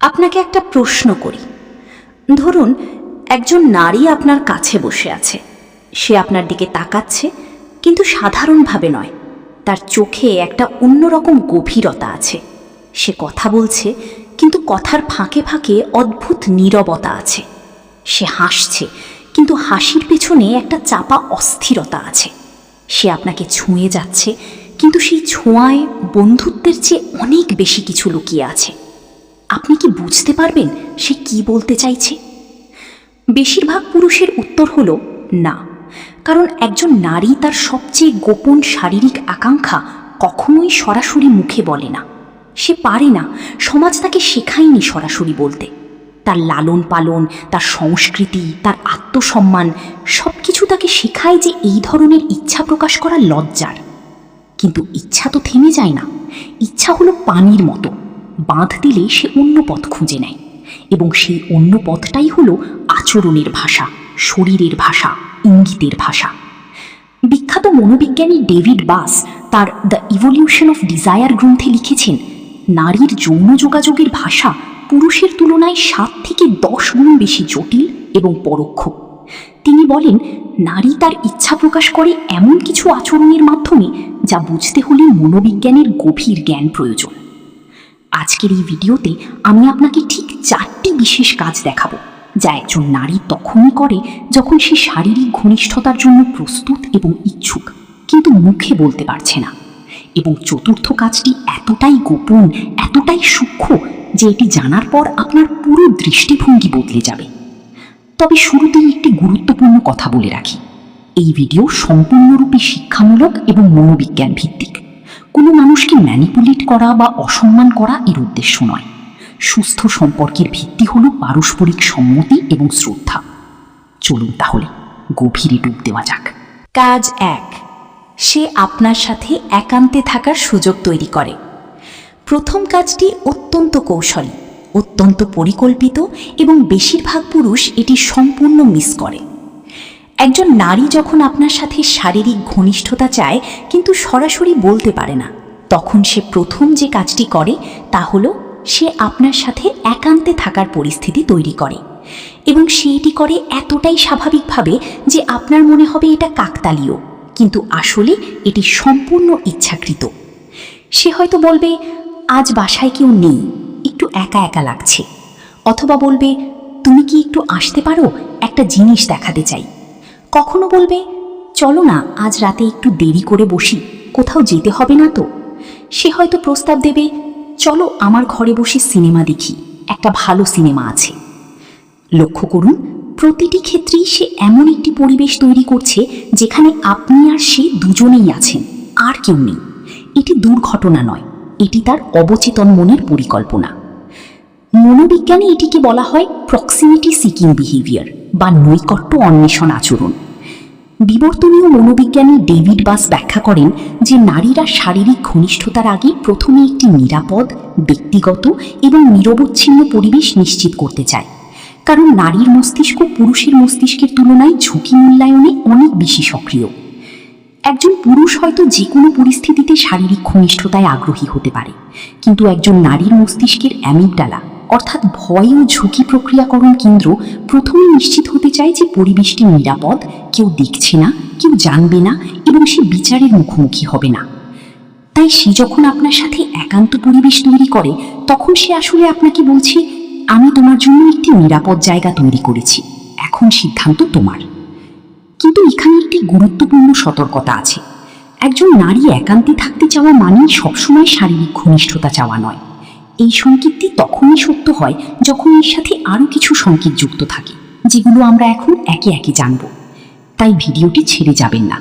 আপনাকে একটা প্রশ্ন করি। ধরুন একজন নারী আপনার কাছে বসে আছে, সে আপনার দিকে তাকাচ্ছে, কিন্তু সাধারণভাবে নয়, তার চোখে একটা অন্যরকম গভীরতা আছে। সে কথা বলছে, কিন্তু কথার ফাঁকে ফাঁকে অদ্ভুত নীরবতা আছে। সে হাসছে, কিন্তু হাসির পেছনে একটা চাপা অস্থিরতা আছে। সে আপনাকে ছুঁয়ে যাচ্ছে, কিন্তু সেই ছোঁয়ায় বন্ধুত্বের চেয়ে অনেক বেশি কিছু লুকিয়ে আছে। আপনি কি বুঝতে পারবেন সে কি বলতে চাইছে? বেশিরভাগ পুরুষের উত্তর হলো না, কারণ একজন নারী তার সবচেয়ে গোপন শারীরিক আকাঙ্ক্ষা কখনোই সরাসরি মুখে বলে না। সে পারে না, সমাজ তাকে শেখায়নি সরাসরি বলতে। তার লালন পালন, তার সংস্কৃতি, তার আত্মসম্মান সব কিছু তাকে শেখায় যে এই ধরনের ইচ্ছা প্রকাশ করা লজ্জার। কিন্তু ইচ্ছা তো থেমে যায় না। ইচ্ছা হলো পানির মতো, বাঁধ দিলে সে অন্য পথ খুঁজে নেয়, এবং সেই অন্য পথটাই হলো আচরণের ভাষা, শরীরের ভাষা, ইঙ্গিতের ভাষা। বিখ্যাত মনোবিজ্ঞানী ডেভিড বাস তার দ্য ইভলিউশন অফ ডিজায়ার গ্রন্থে লিখেছেন, নারীর যৌন যোগাযোগের ভাষা পুরুষের তুলনায় 7 থেকে 10 গুণ বেশি জটিল এবং পরোক্ষ। তিনি বলেন, নারী তার ইচ্ছা প্রকাশ করে এমন কিছু আচরণের মাধ্যমে যা বুঝতে হলে মনোবিজ্ঞানের গভীর জ্ঞান প্রয়োজন। আজকের এই ভিডিওতে আমি আপনাকে ঠিক 4টি বিশেষ কাজ দেখাবো যা একজন নারী তখনই করে যখন সে শারীরিক ঘনিষ্ঠতার জন্য প্রস্তুত এবং ইচ্ছুক, কিন্তু মুখে বলতে পারছে না। এবং চতুর্থ কাজটি এতটাই গোপন, এতটাই সূক্ষ্ম যে এটি জানার পর আপনার পুরো দৃষ্টিভঙ্গি বদলে যাবে। তবে শুরুতেই একটি গুরুত্বপূর্ণ কথা বলে রাখি, এই ভিডিও সম্পূর্ণরূপে শিক্ষামূলক এবং মনোবিজ্ঞান ভিত্তিক। কোনো মানুষকে ম্যানিপুলেট করা বা অসম্মান করা এর উদ্দেশ্য নয়। সুস্থ সম্পর্কের ভিত্তি হলো পারস্পরিক সম্মতি এবং শ্রদ্ধা। চলুন তাহলে গভীরে ডুব দেওয়া যাক। কাজ 1, সে আপনার সাথে একান্তে থাকার সুযোগ তৈরি করে। প্রথম কাজটি অত্যন্ত কৌশলী, অত্যন্ত পরিকল্পিত, এবং বেশিরভাগ পুরুষ এটি সম্পূর্ণ মিস করে। একজন নারী যখন আপনার সাথে শারীরিক ঘনিষ্ঠতা চায় কিন্তু সরাসরি বলতে পারে না, তখন সে প্রথম যে কাজটি করে তা হলো সে আপনার সাথে একান্তে থাকার পরিস্থিতি তৈরি করে, এবং সে এটি করে এতটাই স্বাভাবিকভাবে যে আপনার মনে হবে এটা কাকতালীয়, কিন্তু আসলে এটি সম্পূর্ণ ইচ্ছাকৃত। সে হয়তো বলবে, আজ বাসায় কেউ নেই, একটু একা একা লাগছে। অথবা বলবে, তুমি কি একটু আসতে পারো, একটা জিনিস দেখাতে চাই। কখনো বলবে, চলো না আজ রাতে একটু দেরি করে বসি, কোথাও যেতে হবে না তো। সে হয়তো প্রস্তাব দেবে, চলো আমার ঘরে বসে সিনেমা দেখি, একটা ভালো সিনেমা আছে। লক্ষ্য করুন, প্রতিটি ক্ষেত্রেই সে এমন একটি পরিবেশ তৈরি করছে যেখানে আপনি আর সে দুজনেই আছেন, আর কেউ নেই। এটি দুর্ঘটনা নয়, এটি তার অবচেতন মনের পরিকল্পনা। মনোবিজ্ঞানে এটিকে বলা হয় প্রক্সিমিটি সিকিং বিহেভিয়ার বা নৈকট্য অন্বেষণ আচরণ। বিবর্তনীয় মনোবিজ্ঞানী ডেভিড বাস ব্যাখ্যা করেন যে নারীরা শারীরিক ঘনিষ্ঠতার আগে প্রথমে একটি নিরাপদ, ব্যক্তিগত এবং নিরবচ্ছিন্ন পরিবেশ নিশ্চিত করতে চায়, কারণ নারীর মস্তিষ্ক পুরুষের মস্তিষ্কের তুলনায় ঝুঁকি মূল্যায়নে অনেক বেশি সক্রিয়। একজন পুরুষ হয়তো যে কোনো পরিস্থিতিতে শারীরিক ঘনিষ্ঠতায় আগ্রহী হতে পারে, কিন্তু একজন নারীর মস্তিষ্কের অ্যামিগডালা অর্থাৎ ভয় ও ঝুঁকি প্রক্রিয়াকরণ কেন্দ্র প্রথমে নিশ্চিত হতে চায় যে পরিবেশটি নিরাপদ, কেউ দেখছে না, কেউ জানবে না, এবং সে বিচারের মুখোমুখি হবে না। তাই সে যখন আপনার সাথে একান্ত পরিবেশ তৈরি করে, তখন সে আসলে আপনাকে বলছে, আমি তোমার জন্য একটি নিরাপদ জায়গা তৈরি করেছি, এখন সিদ্ধান্ত তোমার। কিন্তু এখানে একটি গুরুত্বপূর্ণ সতর্কতা আছে। একজন নারী একান্তে থাকতে চাওয়া মানেই সবসময় শারীরিক ঘনিষ্ঠতা চাওয়া নয়। এই সংকেতটি তখনই সত্য হয় যখন এর সাথে আরও কিছু সংকেত যুক্ত থাকে, যেগুলো আমরা এখন একে একে জানব। তাই ভিডিওটি ছেড়ে যাবেন না,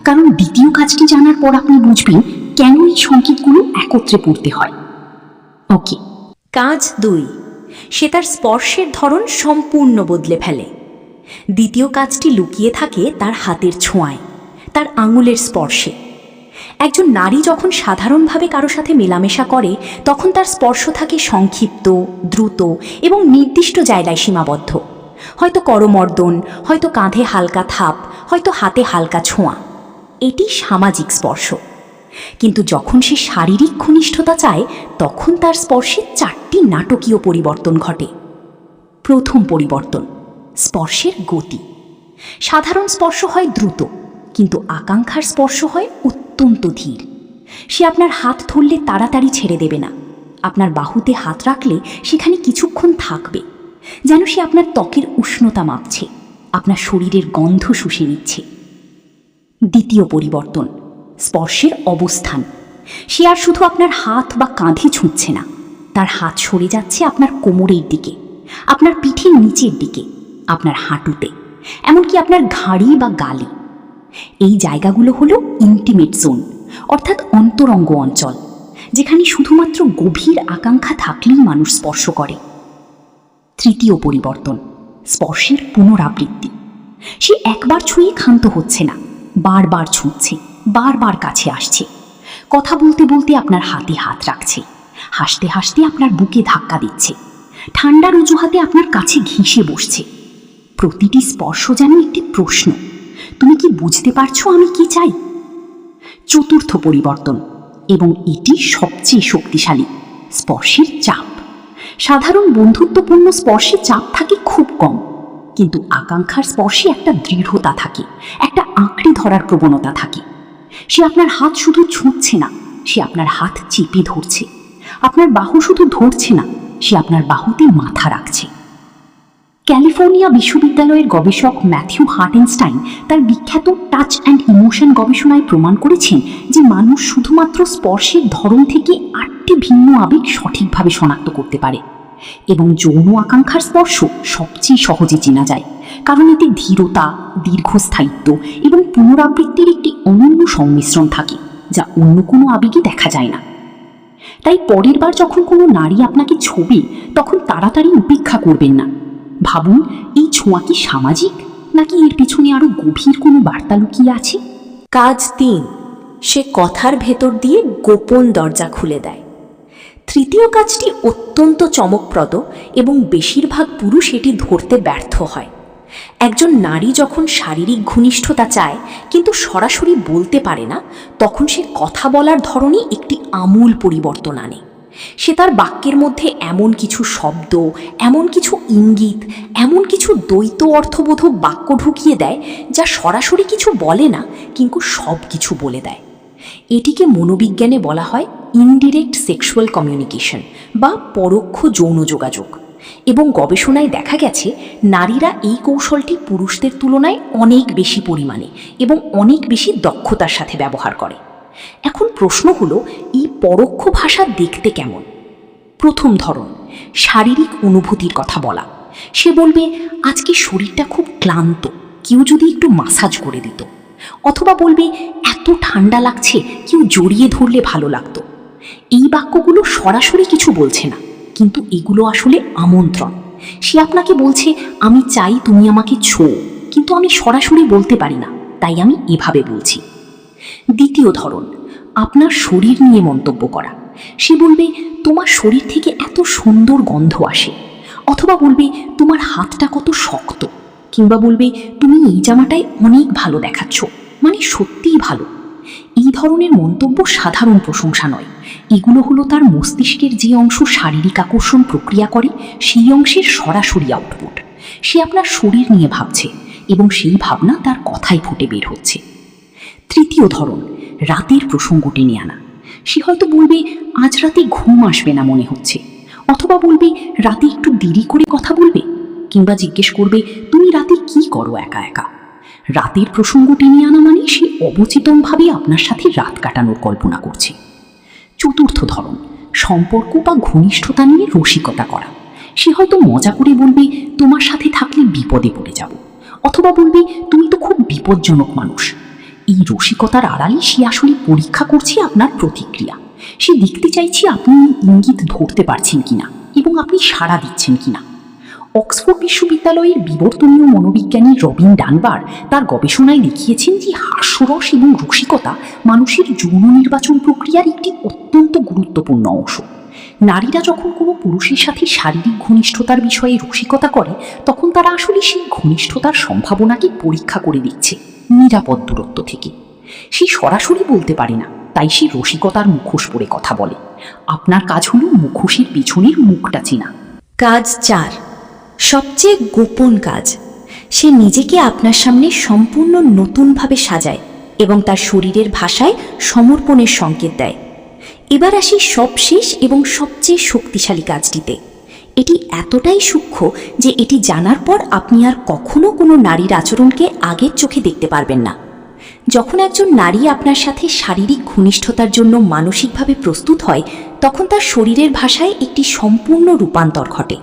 কারণ দ্বিতীয় কাজটি জানার পর আপনি বুঝবেন কেন এই সংকেতগুলো একত্রে পড়তে হয়। ওকে, কাজ 2, সে তার স্পর্শের ধরন সম্পূর্ণ বদলে ফেলে। দ্বিতীয় কাজটি লুকিয়ে থাকে তার হাতের ছোঁয়ায়, তার আঙুলের স্পর্শে। একজন নারী যখন সাধারণভাবে কারো সাথে মেলামেশা করে, তখন তার স্পর্শ থাকে সংক্ষিপ্ত, দ্রুত এবং নির্দিষ্ট জায়গায় সীমাবদ্ধ। হয়তো করমর্দন, হয়তো কাঁধে হালকা থাপ, হয়তো হাতে হালকা ছোঁয়া। এটি সামাজিক স্পর্শ। কিন্তু যখন সে শারীরিক ঘনিষ্ঠতা চায়, তখন তার স্পর্শে 4টি চারটি নাটকীয় পরিবর্তন ঘটে। প্রথম পরিবর্তন, স্পর্শের গতি। সাধারণ স্পর্শ হয় দ্রুত, কিন্তু আকাঙ্ক্ষার স্পর্শ হয় অত্যন্ত ধীর। সে আপনার হাত ধরলে তাড়াতাড়ি ছেড়ে দেবে না। আপনার বাহুতে হাত রাখলে সেখানে কিছুক্ষণ থাকবে, যেন সে আপনার ত্বকের উষ্ণতা মাপছে, আপনার শরীরের গন্ধ শুষে নিচ্ছে। দ্বিতীয় পরিবর্তন, স্পর্শের অবস্থান। সে আর শুধু আপনার হাত বা কাঁধে ছুঁচ্ছে না, তার হাত সরে যাচ্ছে আপনার কোমরের দিকে, আপনার পিঠের নিচের দিকে, আপনার হাঁটুতে, এমনকি আপনার ঘাড়ি বা গালে। এই জায়গাগুলো হলো ইন্টিমেট জোন, অর্থাৎ অন্তরঙ্গ অঞ্চল, যেখানে শুধুমাত্র গভীর আকাঙ্ক্ষা থাকলেই মানুষ স্পর্শ করে। তৃতীয় পরিবর্তন, স্পর্শের পুনরাবৃত্তি। সে একবার ছুঁয়ে ক্ষান্ত হচ্ছে না, বারবার ছুঁচ্ছে, বারবার কাছে আসছে, কথা বলতে বলতে আপনার হাতে হাত রাখছে, হাসতে হাসতে আপনার বুকে ধাক্কা দিচ্ছে, ঠান্ডার অজুহাতে আপনার কাছে ঘেঁষে বসছে। প্রতিটি স্পর্শ যেন একটি প্রশ্ন, তুমি কি বুঝতে পারছো আমি কি চাই? চতুর্থ পরিবর্তন, এবং এটি সবচেয়ে শক্তিশালী, স্পর্শের চাপ। সাধারণ বন্ধুত্বপূর্ণ স্পর্শে চাপ থাকে খুব কম, কিন্তু আকাঙ্ক্ষার স্পর্শে একটা দৃঢ়তা থাকে, একটা আঁকড়ে ধরার প্রবণতা থাকে। সে আপনার হাত শুধু ছুঁচ্ছে না, সে আপনার হাত চেপে ধরছে। আপনার বাহু শুধু ধরছে না, সে আপনার বাহুতে মাথা রাখছে। ক্যালিফোর্নিয়া বিশ্ববিদ্যালয়ের গবেষক ম্যাথিউ হার্টেনস্টাইন তার বিখ্যাত টাচ অ্যান্ড ইমোশন গবেষণায় প্রমাণ করেছেন যে মানুষ শুধুমাত্র স্পর্শের ধরন থেকে 8টি ভিন্ন আবেগ সঠিকভাবে শনাক্ত করতে পারে, এবং যৌন আকাঙ্ক্ষার স্পর্শ সবচেয়ে সহজে চেনা যায়, কারণ এতে ধীরতা, দীর্ঘস্থায়িত্ব এবং পুনরাবৃত্তির একটি অনন্য সংমিশ্রণ থাকে, যা অন্য কোনো আবেগে দেখা যায় না। তাই পরের বার যখন কোনো নারী আপনাকে ছোঁবে, তখন তাড়াতাড়ি উপেক্ষা করবেন না। ভাবুন, এই ছোঁয়া কি সামাজিক, নাকি এর পিছনে আরো গভীর কোনো বার্তা লুকিয়ে আছে? কাজ 3, সে কথার ভেতর দিয়ে গোপন দরজা খুলে দেয়। তৃতীয় কাজটি অত্যন্ত চমকপ্রদ এবং বেশিরভাগ পুরুষ এটি ধরতে ব্যর্থ হয়। একজন নারী যখন শারীরিক ঘনিষ্ঠতা চায় কিন্তু সরাসরি বলতে পারে না, তখন সে কথা বলার ধরনে একটি আমূল পরিবর্তন আনে। সে তার বাক্যের মধ্যে এমন কিছু শব্দ, এমন কিছু ইঙ্গিত, এমন কিছু দ্বৈত অর্থবোধক বাক্য ঢুকিয়ে দেয় যা সরাসরি কিছু বলে না, কিন্তু সব কিছু বলে দেয়। এটিকে মনোবিজ্ঞানে বলা হয় ইনডিরেক্ট সেক্সুয়াল কমিউনিকেশন বা পরোক্ষ যৌন যোগাযোগ, এবং গবেষণায় দেখা গেছে নারীরা এই কৌশলটি পুরুষদের তুলনায় অনেক বেশি পরিমাণে এবং অনেক বেশি দক্ষতার সাথে ব্যবহার করে। এখন প্রশ্ন হলো, এই পরোক্ষ ভাষা দেখতে কেমন? প্রথম ধরন, শারীরিক অনুভূতির কথা বলা। সে বলবে, আজকে শরীরটা খুব ক্লান্ত, কেউ যদি একটু মাসাজ করে দিত। অথবা বলবে, এত ঠান্ডা লাগছে, কেউ জড়িয়ে ধরলে ভালো লাগতো। এই বাক্যগুলো সরাসরি কিছু বলছে না, কিন্তু এগুলো আসলে আমন্ত্রণ। সে আপনাকে বলছে, আমি চাই তুমি আমাকে ছোঁও, কিন্তু আমি সরাসরি বলতে পারি না, তাই আমি এভাবে বলছি। দ্বিতীয় ধরন, আপনার শরীর নিয়ে মন্তব্য করা। সে বলবে, তোমার শরীর থেকে এত সুন্দর গন্ধ আসে। অথবা বলবে, তোমার হাতটা কত শক্ত। কিংবা বলবে, তুমি এই জামাটায় অনেক ভালো দেখাচ্ছ, মানে সত্যিই ভালো। এই ধরনের মন্তব্য সাধারণ প্রশংসা নয়, এগুলো হলো তার মস্তিষ্কের যে অংশ শারীরিক আকর্ষণ প্রক্রিয়া করে সেই অংশের সরাসরি আউটপুট। সে আপনার শরীর নিয়ে ভাবছে এবং সেই ভাবনা তার কথায় ফুটে বের হচ্ছে। তৃতীয় ধরন, রাতের প্রসঙ্গ টেনে আনা। সে হয়তো বলবে, আজ রাতে ঘুম আসবে না মনে হচ্ছে। অথবা বলবে, রাতে একটু দেরি করে কথা বলবে। কিংবা জিজ্ঞেস করবে, তুমি রাতে কি করো একা একা। রাতের প্রসঙ্গ টেনে আনা মানে সে অবচেতনভাবে আপনার সাথে রাত কাটানোর কল্পনা করছে। চতুর্থ ধরন, সম্পর্ক বা ঘনিষ্ঠতা নিয়ে রসিকতা করা। সে হয়তো মজা করে বলবে, তোমার সাথে থাকলে বিপদে পড়ে যাব। অথবা বলবে, তুমি তো খুব বিপজ্জনক মানুষ। এই রসিকতার আড়ালে সে আসলে পরীক্ষা করছে আপনার প্রতিক্রিয়া। সে দেখতে চাইছে আপনি ইঙ্গিত ধরতে পারছেন কিনা এবং আপনি সাড়া দিচ্ছেন কিনা। অক্সফোর্ড বিশ্ববিদ্যালয়ের বিবর্তনীয় মনোবিজ্ঞানী রবিন ডানবার তার গবেষণায় দেখিয়েছেন যে হাস্যরস এবং রসিকতা মানুষের যৌন নির্বাচন প্রক্রিয়ার একটি অত্যন্ত গুরুত্বপূর্ণ অংশ। নারীরা যখন কোনো পুরুষের সাথে শারীরিক ঘনিষ্ঠতার বিষয়ে রসিকতা করে, তখন তারা আসলে সেই ঘনিষ্ঠতার সম্ভাবনাকে পরীক্ষা করে দিচ্ছে নিরাপদ দূরত্ব থেকে। সে সরাসরি বলতে পারে না, তাই সে রসিকতার মুখোশ পরে কথা বলে। আপনার কাজ হলো মুখোশের পিছনের মুখটা চেনা। কাজ 4, সবচেয়ে গোপন কাজ। সে নিজেকে আপনার সামনে সম্পূর্ণ নতুনভাবে সাজায় এবং তার শরীরের ভাষায় সমর্পণের সংকেত দেয়। এবার আসি সবশেষ এবং সবচেয়ে শক্তিশালী কাজটিতে। এটি এতটাই সূক্ষ্ম যে এটি জানার পর আপনি আর কখনো কোনো নারীর আচরণকে আগের চোখে দেখতে পারবেন না। যখন একজন নারী আপনার সাথে শারীরিক ঘনিষ্ঠতার জন্য মানসিকভাবে প্রস্তুত হয়, তখন তার শরীরের ভাষায় একটি সম্পূর্ণ রূপান্তর ঘটে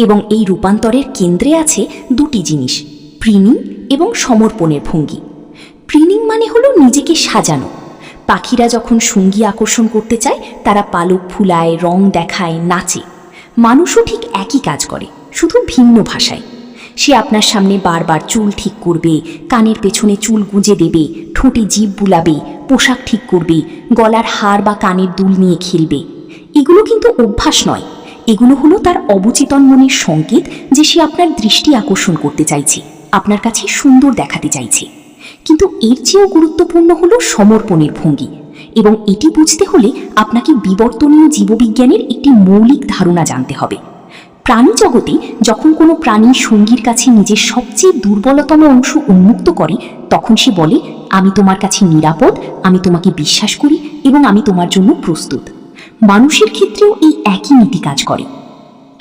এবং এই রূপান্তরের কেন্দ্রে আছে দুটি জিনিস: প্রিনিং এবং সমর্পণের ভঙ্গি। প্রিনিং মানে হলো নিজেকে সাজানো। পাখিরা যখন সঙ্গী আকর্ষণ করতে চায়, তারা পালক ফুলায়, রং দেখায়, নাচে। মানুষও ঠিক একই কাজ করে, শুধু ভিন্ন ভাষায়। সে আপনার সামনে বারবার চুল ঠিক করবে, কানের পেছনে চুল গুঁজে দেবে, ঠোঁটে জিভ বুলাবে, পোশাক ঠিক করবে, গলার হার বা কানের দুল নিয়ে খেলবে। এগুলো কিন্তু অভ্যাস নয়, এগুলো হলো তার অবচেতন মনের সংকেত যে সে আপনার দৃষ্টি আকর্ষণ করতে চাইছে, আপনার কাছে সুন্দর দেখাতে চাইছে। কিন্তু এর চেয়েও গুরুত্বপূর্ণ হলো সমর্পণের ভঙ্গি, এবং এটি বুঝতে হলে আপনাকে বিবর্তনীয় জীববিজ্ঞানের একটি মৌলিক ধারণা জানতে হবে। প্রাণী জগতে যখন কোনো প্রাণী সঙ্গীর কাছে নিজের সবচেয়ে দুর্বলতম অংশ উন্মুক্ত করে, তখন সে বলে, আমি তোমার কাছে নিরাপদ, আমি তোমাকে বিশ্বাস করি এবং আমি তোমার জন্য প্রস্তুত। মানুষের ক্ষেত্রেও এই একই নীতি কাজ করে।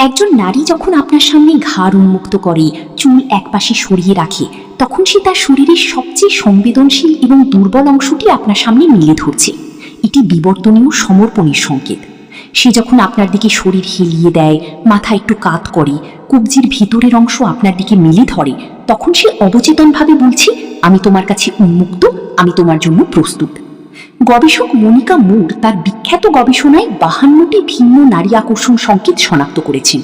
একজন নারী যখন আপনার সামনে ঘাড় উন্মুক্ত করে, চুল একপাশে সরিয়ে রাখে, তখন সে তার শরীরের সবচেয়ে সংবেদনশীল এবং দুর্বল অংশটি আপনার সামনে মেলে ধরছে। এটি বিবর্তনীয় সমর্পণের সংকেত। সে যখন আপনার দিকে শরীর হেলিয়ে দেয়, মাথা একটু কাত করে, কবজির ভিতরের অংশ আপনার দিকে মেলে ধরে, তখন সে অবচেতনভাবে বলছে, আমি তোমার কাছে উন্মুক্ত, আমি তোমার জন্য প্রস্তুত। গবেষক মনিকা মুর তার বিখ্যাত গবেষণায় 52টি ভিন্ন নারী আকর্ষণ সংকেত শনাক্ত করেছেন।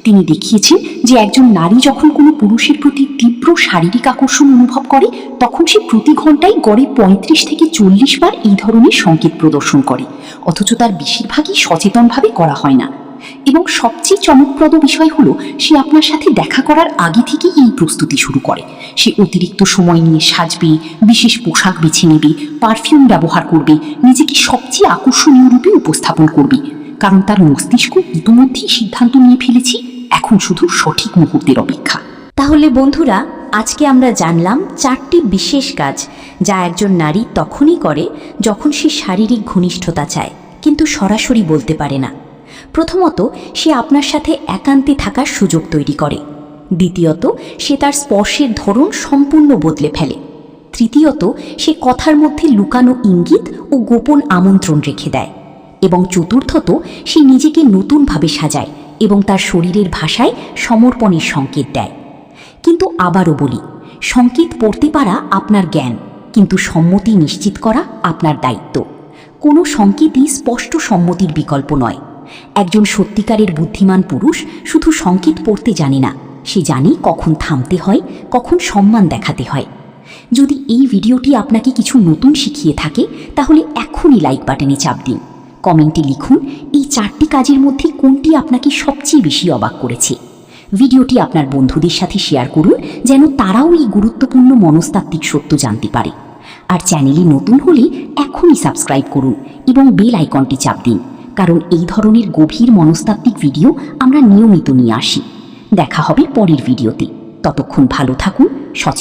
তিনি দেখিয়েছেন যে একজন নারী যখন কোনো পুরুষের প্রতি তীব্র শারীরিক আকর্ষণ অনুভব করে, তখন সে প্রতি ঘন্টায় গড়ে 35 থেকে 40 বার এই ধরনের সংকেত প্রদর্শন করে, অথচ তার বেশিরভাগই সচেতনভাবে করা হয় না। এবং সবচেয়ে চমকপ্রদ বিষয় হলো, সে আপনার সাথে দেখা করার আগে থেকেই এই প্রস্তুতি শুরু করে। সে অতিরিক্ত সময় নিয়ে সাজবে, বিশেষ পোশাক বেছে নেবে, পারফিউম ব্যবহার করবে, নিজেকে সবচেয়ে আকর্ষণীয় রূপে উপস্থাপন করবে, কারণ তার মস্তিষ্ক ইতিমধ্যেই সিদ্ধান্ত নিয়ে ফেলেছে, এখন শুধু সঠিক মুহূর্তের অপেক্ষা। তাহলে বন্ধুরা, আজকে আমরা জানলাম 4টি বিশেষ কাজ যা একজন নারী তখনই করে যখন সে শারীরিক ঘনিষ্ঠতা চায় কিন্তু সরাসরি বলতে পারে না। প্রথমত, সে আপনার সাথে একান্তে থাকার সুযোগ তৈরি করে। দ্বিতীয়ত, সে তার স্পর্শের ধরন সম্পূর্ণ বদলে ফেলে। তৃতীয়ত, সে কথার মধ্যে লুকানো ইঙ্গিত ও গোপন আমন্ত্রণ রেখে দেয়। এবং চতুর্থত, সে নিজেকে নতুনভাবে সাজায় এবং তার শরীরের ভাষায় সমর্পণের সংকেত দেয়। কিন্তু আবারও বলি, সংকেত পড়তে পারা আপনার জ্ঞান, কিন্তু সম্মতি নিশ্চিত করা আপনার দায়িত্ব। কোনো সংকেতই স্পষ্ট সম্মতির বিকল্প নয়। একজন সত্যিকারের বুদ্ধিমান পুরুষ শুধু সংকেত পড়তে জানে না, সে জানে কখন থামতে হয়, কখন সম্মান দেখাতে হয়। যদি এই ভিডিওটি আপনাকে কিছু নতুন শিখিয়ে থাকে, তাহলে এখনই লাইক বাটনে চাপ দিন। কমেন্টে লিখুন এই 4টি কাজের মধ্যে কোনটি আপনাকে সবচেয়ে বেশি অবাক করেছে। ভিডিওটি আপনার বন্ধুদের সাথে শেয়ার করুন, যেন তারাও এই গুরুত্বপূর্ণ মনস্তাত্ত্বিক সত্য জানতে পারে। আর চ্যানেলে নতুন হলে এখনই সাবস্ক্রাইব করুন এবং বেল আইকনটি চাপ দিন, কারণ এই ধরনের গভীর মনস্তাত্ত্বিক ভিডিও আমরা নিয়মিত নিয়ে আসি। দেখা হবে পরের ভিডিওতে। ততক্ষণ ভালো থাকুন, সচেতন